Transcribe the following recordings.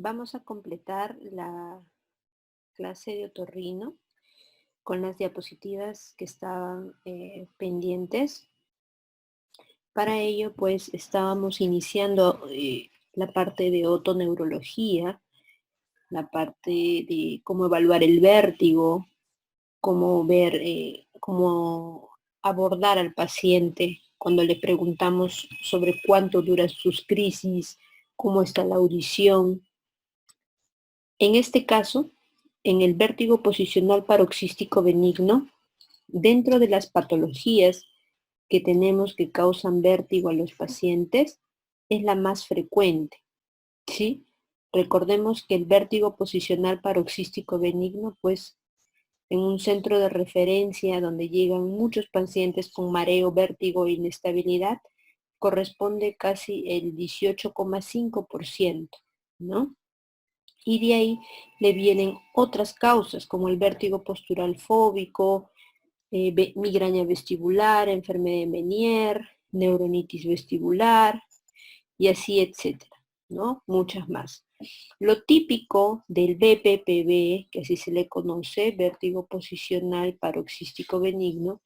Vamos a completar la clase de otorrino con las diapositivas que estaban pendientes. Para ello, pues, estábamos iniciando la parte de otoneurología, la parte de cómo evaluar el vértigo, cómo ver, cómo abordar al paciente cuando le preguntamos sobre cuánto duran sus crisis, cómo está la audición. En este caso, en el vértigo posicional paroxístico benigno, dentro de las patologías que tenemos que causan vértigo a los pacientes, es la más frecuente, ¿sí? Recordemos que el vértigo posicional paroxístico benigno, pues en un centro de referencia donde llegan muchos pacientes con mareo, vértigo e inestabilidad, corresponde casi el 18,5%, ¿no? Y de ahí le vienen otras causas como el vértigo postural fóbico, migraña vestibular, enfermedad de Meniere, neuronitis vestibular y así, etcétera, ¿no? Muchas más. Lo típico del BPPB, que así se le conoce, vértigo posicional paroxístico benigno,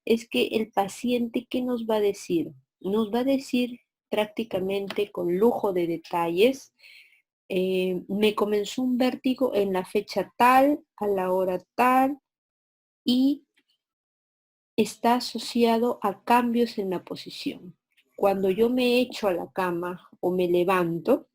es que el paciente, ¿qué nos va a decir? Nos va a decir prácticamente con lujo de detalles, me comenzó un vértigo en la fecha tal, a la hora tal, y está asociado a cambios en la posición. Cuando yo me echo a la cama o me levanto,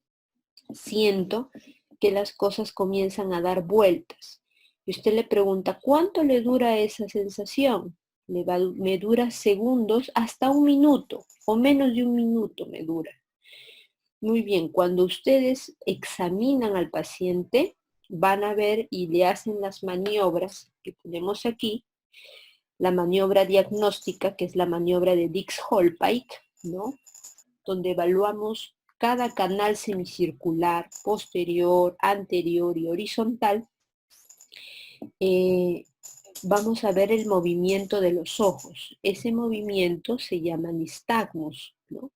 siento que las cosas comienzan a dar vueltas. Y usted le pregunta, ¿cuánto le dura esa sensación? Me dura segundos hasta un minuto o menos de un minuto me dura. Muy bien, cuando ustedes examinan al paciente, van a ver y le hacen las maniobras que tenemos aquí, la maniobra diagnóstica, que es la maniobra de Dix-Hallpike, ¿no? Donde evaluamos cada canal semicircular, posterior, anterior y horizontal. Vamos a ver el movimiento de los ojos. Ese movimiento se llama nistagmus, ¿no?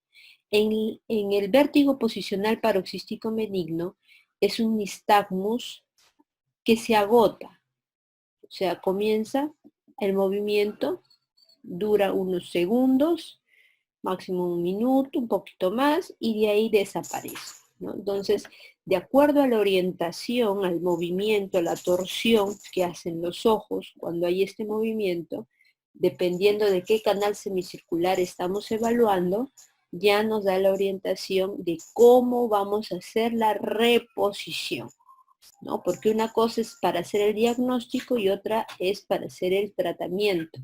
En el vértigo posicional paroxístico benigno es un nistagmus que se agota, o sea, comienza el movimiento, dura unos segundos, máximo un minuto, un poquito más, y de ahí desaparece, ¿no? Entonces, de acuerdo a la orientación, al movimiento, a la torsión que hacen los ojos cuando hay este movimiento, dependiendo de qué canal semicircular estamos evaluando, ya nos da la orientación de cómo vamos a hacer la reposición, ¿no? Porque una cosa es para hacer el diagnóstico y otra es para hacer el tratamiento.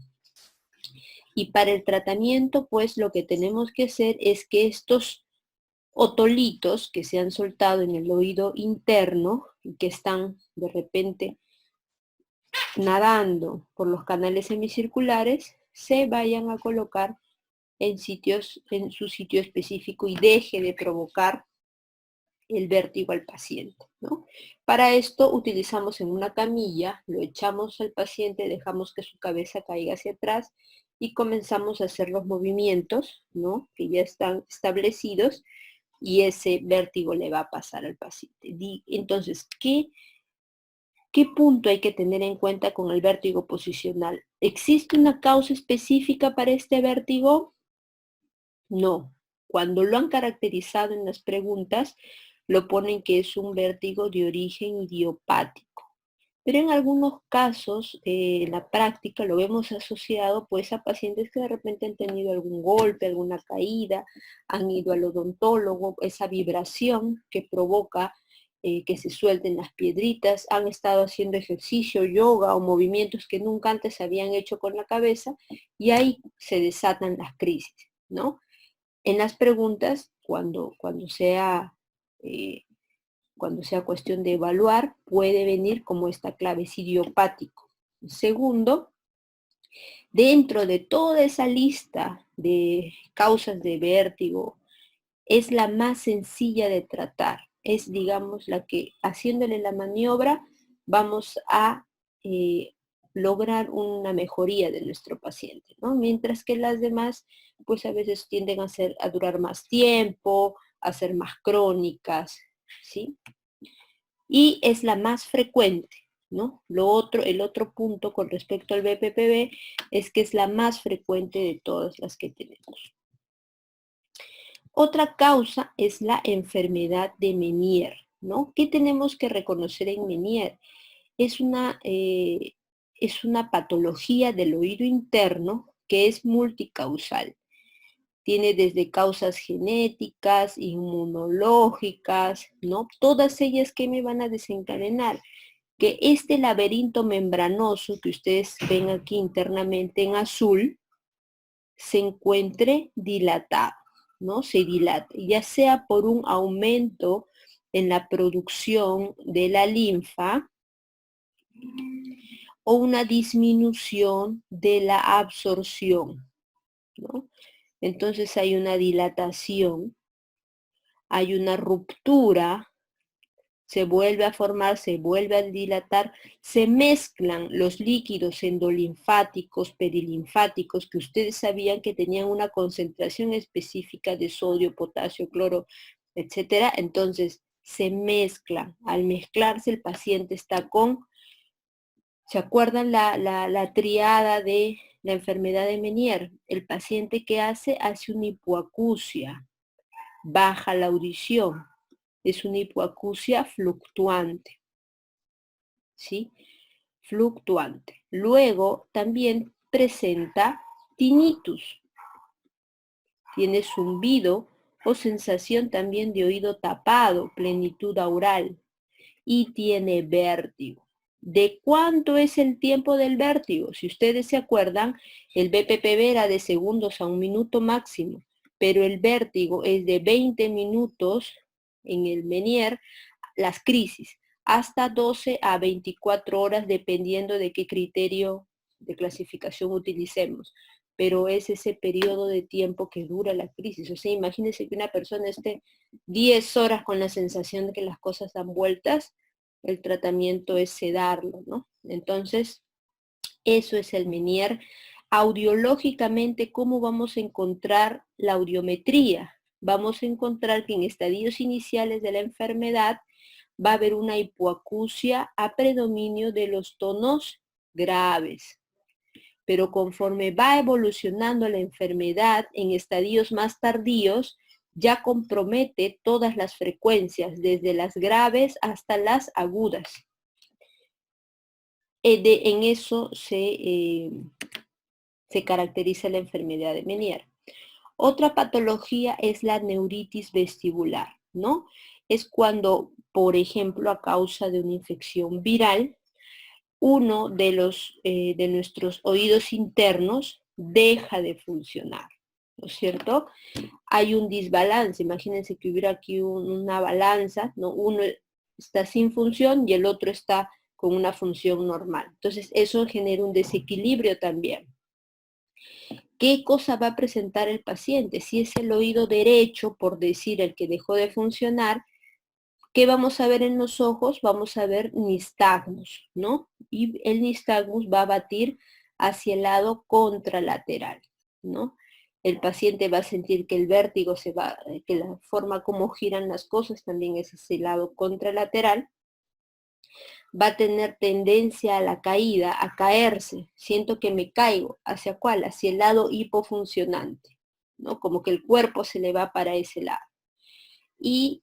Y para el tratamiento, pues lo que tenemos que hacer es que estos otolitos que se han soltado en el oído interno y que están de repente nadando por los canales semicirculares, se vayan a colocar en sitios, en su sitio específico y deje de provocar el vértigo al paciente, ¿no? Para esto utilizamos en una camilla, lo echamos al paciente, dejamos que su cabeza caiga hacia atrás y comenzamos a hacer los movimientos, ¿no? Que ya están establecidos y ese vértigo le va a pasar al paciente. Entonces, ¿qué punto hay que tener en cuenta con el vértigo posicional? ¿Existe una causa específica para este vértigo? No. Cuando lo han caracterizado en las preguntas, lo ponen que es un vértigo de origen idiopático. Pero en algunos casos, en la práctica lo vemos asociado pues a pacientes que de repente han tenido algún golpe, alguna caída, han ido al odontólogo, esa vibración que provoca que se suelten las piedritas, han estado haciendo ejercicio, yoga o movimientos que nunca antes habían hecho con la cabeza y ahí se desatan las crisis, ¿no? En las preguntas, eh, cuando sea cuestión de evaluar, puede venir como esta clave, es idiopático. Segundo, dentro de toda esa lista de causas de vértigo, es la más sencilla de tratar. Es, digamos, la que haciéndole la maniobra vamos a lograr una mejoría de nuestro paciente, ¿no? Mientras que las demás, pues a veces tienden a durar más tiempo, a ser más crónicas, ¿sí? y es la más frecuente, ¿no? El otro punto con respecto al BPPV es que es la más frecuente de todas las que tenemos. Otra causa es la enfermedad de Meniere, ¿no? ¿Qué tenemos que reconocer en Meniere? Es una patología del oído interno que es multicausal. Tiene desde causas genéticas, inmunológicas, ¿no? Todas ellas que me van a desencadenar que este laberinto membranoso que ustedes ven aquí internamente en azul se encuentre dilatado, ¿no? Se dilata, ya sea por un aumento en la producción de la linfa o una disminución de la absorción, ¿no? Entonces hay una dilatación, hay una ruptura, se vuelve a formar, se vuelve a dilatar, se mezclan los líquidos endolinfáticos, perilinfáticos, que ustedes sabían que tenían una concentración específica de sodio, potasio, cloro, etcétera. Entonces se mezclan. Al mezclarse el paciente está con, ¿se acuerdan la triada de la enfermedad de Meniere? El paciente que hace una hipoacusia, baja la audición, es una hipoacusia fluctuante, ¿sí? Fluctuante. Luego también presenta tinnitus. Tiene zumbido o sensación también de oído tapado, plenitud aural. Y tiene vértigo. ¿De cuánto es el tiempo del vértigo? Si ustedes se acuerdan, el BPPV era de segundos a 1 minuto máximo, pero el vértigo es de 20 minutos en el Meniere, las crisis, hasta 12 a 24 horas, dependiendo de qué criterio de clasificación utilicemos. Pero es ese periodo de tiempo que dura la crisis. O sea, imagínense que una persona esté 10 horas con la sensación de que las cosas dan vueltas, el tratamiento es sedarlo, ¿no? Entonces, eso es el Meniere. Audiológicamente, ¿cómo vamos a encontrar la audiometría? Vamos a encontrar que en estadios iniciales de la enfermedad va a haber una hipoacusia a predominio de los tonos graves. Pero conforme va evolucionando la enfermedad en estadios más tardíos, ya compromete todas las frecuencias, desde las graves hasta las agudas. En eso se caracteriza la enfermedad de Meniere. Otra patología es la neuritis vestibular, ¿no? Es cuando, por ejemplo, a causa de una infección viral, uno de nuestros oídos internos deja de funcionar, ¿no es cierto? Hay un desbalance, imagínense que hubiera aquí una balanza, ¿no? Uno está sin función y el otro está con una función normal. Entonces eso genera un desequilibrio también. ¿Qué cosa va a presentar el paciente? Si es el oído derecho, por decir, el que dejó de funcionar, ¿qué vamos a ver en los ojos? Vamos a ver nistagmus, ¿no? Y el nistagmus va a batir hacia el lado contralateral, ¿no? El paciente va a sentir que el vértigo que la forma como giran las cosas también es hacia el lado contralateral. Va a tener tendencia a la caída, a caerse. Siento que me caigo. ¿Hacia cuál? Hacia el lado hipofuncionante, ¿no? Como que el cuerpo se le va para ese lado. Y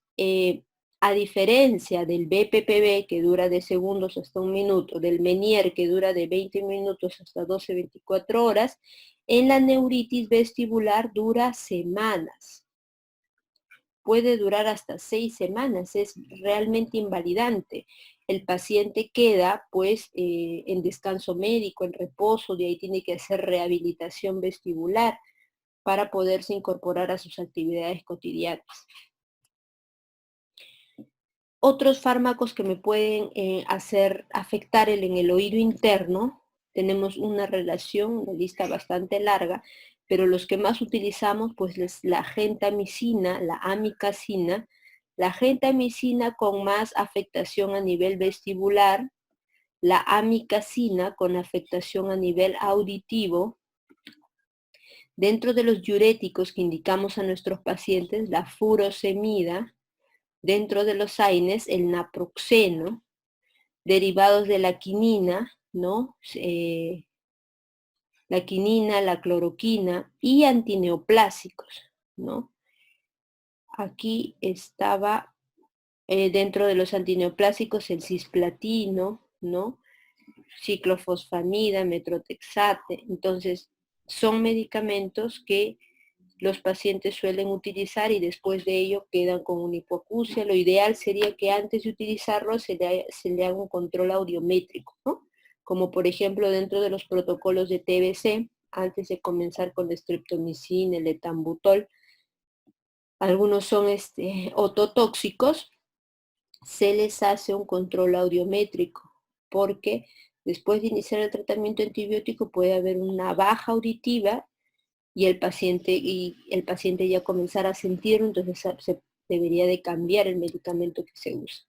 a diferencia del BPPV, que dura de segundos hasta 1 minuto, del Meniere, que dura de 20 minutos hasta 12, 24 horas, en la neuritis vestibular dura semanas. Puede durar hasta 6 semanas, es realmente invalidante. El paciente queda pues en descanso médico, en reposo, de ahí tiene que hacer rehabilitación vestibular para poderse incorporar a sus actividades cotidianas. Otros fármacos que me pueden afectar en el oído interno, tenemos una relación, una lista bastante larga, pero los que más utilizamos pues es la gentamicina, la amikacina, la gentamicina con más afectación a nivel vestibular, la amikacina con afectación a nivel auditivo. Dentro de los diuréticos que indicamos a nuestros pacientes, la furosemida, Dentro de los AINES, el naproxeno, derivados de la quinina, ¿no? La quinina, la cloroquina y antineoplásicos, ¿no? Aquí estaba dentro de los antineoplásicos el cisplatino, ¿no? Ciclofosfamida, metrotexate. Entonces, son medicamentos que los pacientes suelen utilizar y después de ello quedan con una hipoacusia. Lo ideal sería que antes de utilizarlo se le haga un control audiométrico, ¿no? Como por ejemplo dentro de los protocolos de TBC, antes de comenzar con la streptomicina, el etambutol, algunos son ototóxicos, se les hace un control audiométrico, porque después de iniciar el tratamiento antibiótico puede haber una baja auditiva y el paciente ya comenzar a sentirlo, entonces se debería de cambiar el medicamento que se usa.